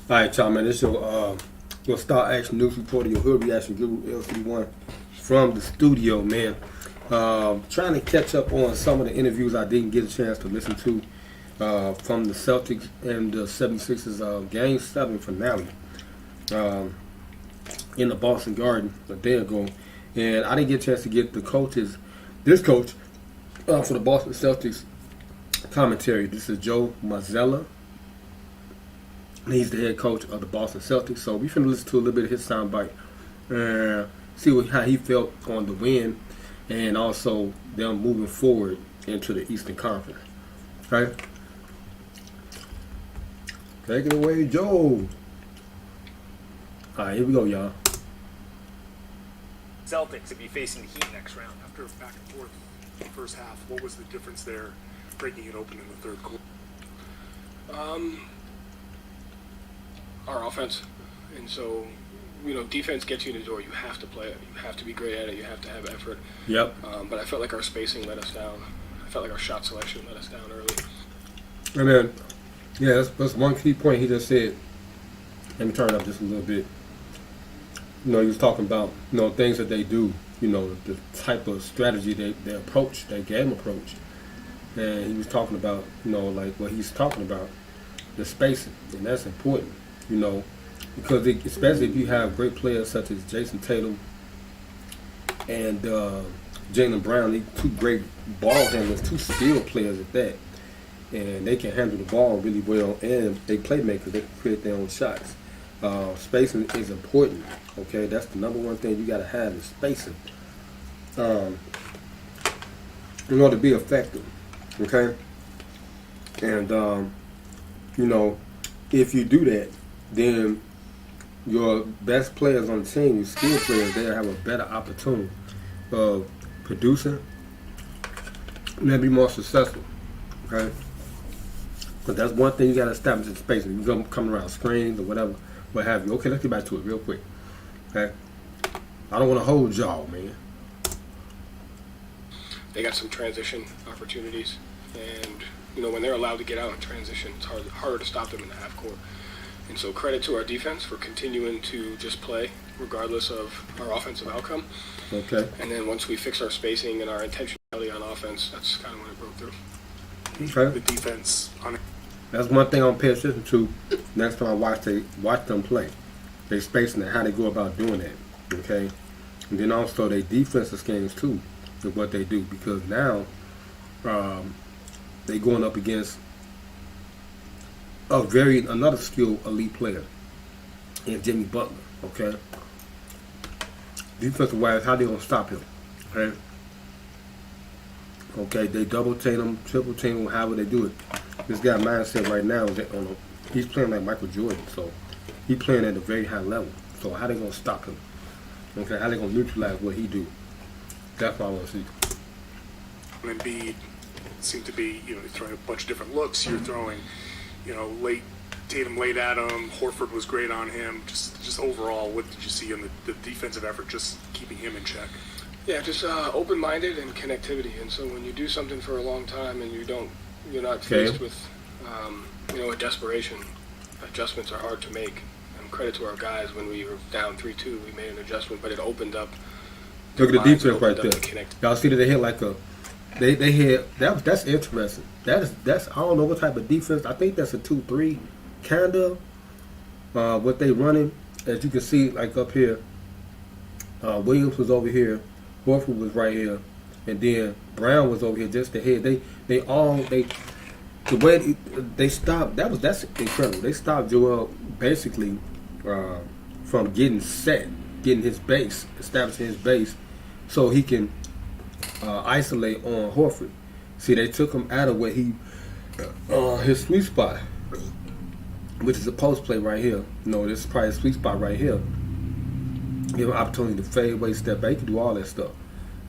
All right, y'all, man. This your Star Action News Reporter, your Hood Reaction Guru, LCDAONE, from the studio, man. Trying to catch up on some of the interviews I didn't get a chance to listen to from the Celtics and the 76ers Game 7 finale in the Boston Garden a day ago. And I didn't get a chance to get this coach for the Boston Celtics commentary. This is Joe Mazzulla. He's the head coach of the Boston Celtics. So we're finna listen to a little bit of his soundbite and see how he felt on the win and also them moving forward into the Eastern Conference. Okay? Take it away, Joe. All right, here we go, y'all. Celtics to be facing the Heat next round. After back and forth in the first half, what was the difference there, breaking it open in the third quarter? Our offense, and so defense gets you in the door. You have to play it. You have to be great at it. You have to have effort. Yep. But I felt like our spacing let us down. I felt like our shot selection let us down early. And then, yeah, that's one key point he just said. Let me turn it up just a little bit. He was talking about things that they do. The type of strategy they approach, their game approach. And he was talking about like what he's talking about, the spacing, and that's important. Because especially if you have great players such as Jason Tatum and Jaylen Brown, these two great ball handlers, two skilled players at that, and they can handle the ball really well, and they playmakers. They can create their own shots. Spacing is important. Okay, that's the number one thing you got to have is spacing in order to be effective. Okay, and if you do that, then your best players on the team, your skilled players, they'll have a better opportunity of producing and they'll be more successful. Okay? But that's one thing you got to establish in spacing. You're going to come around screens or whatever, what have you. Okay, let's get back to it real quick. Okay? I don't want to hold y'all, man. They got some transition opportunities, and when they're allowed to get out in transition, it's harder to stop them in the half court. And so credit to our defense for continuing to just play regardless of our offensive outcome. Okay. And then once we fix our spacing and our intentionality on offense, that's kind of when it broke through. Okay. The defense on it. That's one thing I'm paying attention to next time I watch them play. They spacing and how they go about doing that. Okay. And then also they defensive schemes too, is what they do, because now they going up against another skilled elite player in Jimmy Butler. Okay. Defensive wise, how they gonna stop him? Okay. Okay, they double team him, triple team him, however they do it. This guy mindset right now is that he's playing like Michael Jordan, so he's playing at a very high level. So how they gonna stop him? Okay, how they gonna neutralize what he do? That's what I want to see. And Embiid seemed to be, you're throwing a bunch of different looks. You're throwing, late Tatum laid at him. Horford was great on him. Just overall, what did you see in the defensive effort, just keeping him in check? Yeah, just open-minded and connectivity. And so when you do something for a long time and you're not faced with, a desperation, adjustments are hard to make. And credit to our guys, when we were down 3-2, we made an adjustment, but it opened up. Look at the defense right there. Y'all see that they hit like a. They hit that's interesting. That's I don't know what type of defense. I think that's a 2-3 kind of what they running. As you can see, like up here, Williams was over here, Horford was right here, and then Brown was over here just ahead. The way they stopped that's incredible. They stopped Joel basically from getting his base, establishing his base, so he can isolate on Horford. See, they took him out of where his sweet spot, which is a post play right here. This is probably a sweet spot right here. Give him an opportunity to fade away, step back. He can do all that stuff.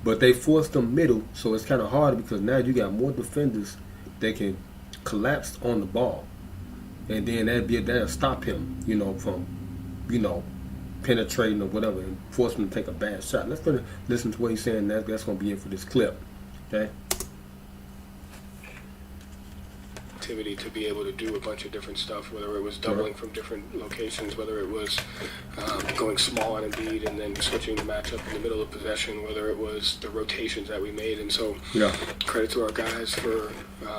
But they forced him middle, so it's kind of hard because now you got more defenders that can collapse on the ball. And then that'll stop him, from, penetrating or whatever, and force him to take a bad shot. Let's listen to what he's saying. That's going to be it for this clip. Okay? connectivity to be able to do a bunch of different stuff, whether it was doubling from different locations, whether it was going small on Embiid and then switching the matchup in the middle of possession, whether it was the rotations that we made. And so credit to our guys for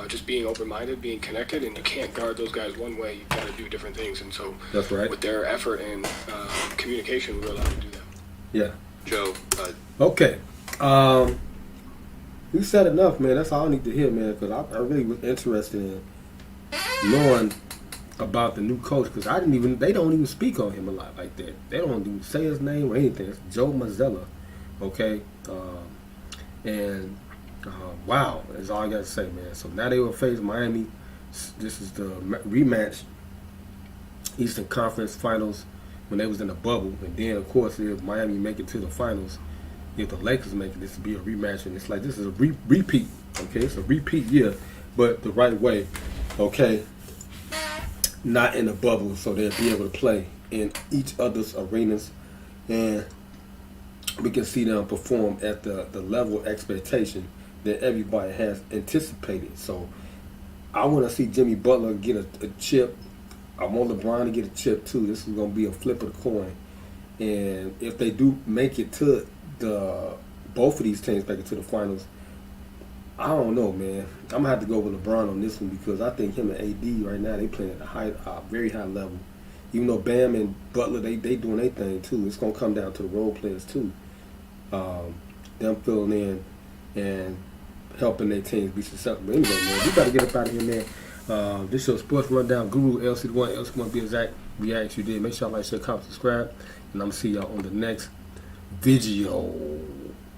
just being open-minded, being connected, and you can't guard those guys one way. You've got to do different things. And so that's right. With their effort and communication, we were allowed to do that. Yeah. Joe. Okay. You said enough, man. That's all I need to hear, man, because I really was interested in knowing about the new coach, because they don't even speak on him a lot like that. They don't even say his name or anything. It's Joe Mazzulla, okay? Wow, that's all I got to say, man. So now they will face Miami. This is the rematch, Eastern Conference Finals, when they was in the bubble. And then, of course, if Miami make it to the finals, if the Lakers make it, this will be a rematch. And it's like this is a repeat, okay? It's a repeat year, but the right way, okay? Not in the bubble, so they'll be able to play in each other's arenas. And we can see them perform at the level of expectation that everybody has anticipated. So I want to see Jimmy Butler get a chip. I want LeBron to get a chip too. This is going to be a flip of the coin. And if they do make it to both of these teams make it to the finals, I don't know, man. I'm going to have to go with LeBron on this one, because I think him and AD right now, they playing at a very high level. Even though Bam and Butler, they doing their thing too. It's going to come down to the role players too. Them filling in and helping their teams be successful. But anyway, man, we got to get up out of here, man. This show Sports Rundown Guru, LCDAONE, LCDAONE be exact. We actually did. Make sure y'all like, share, comment, subscribe. And I'm going to see y'all on the next video.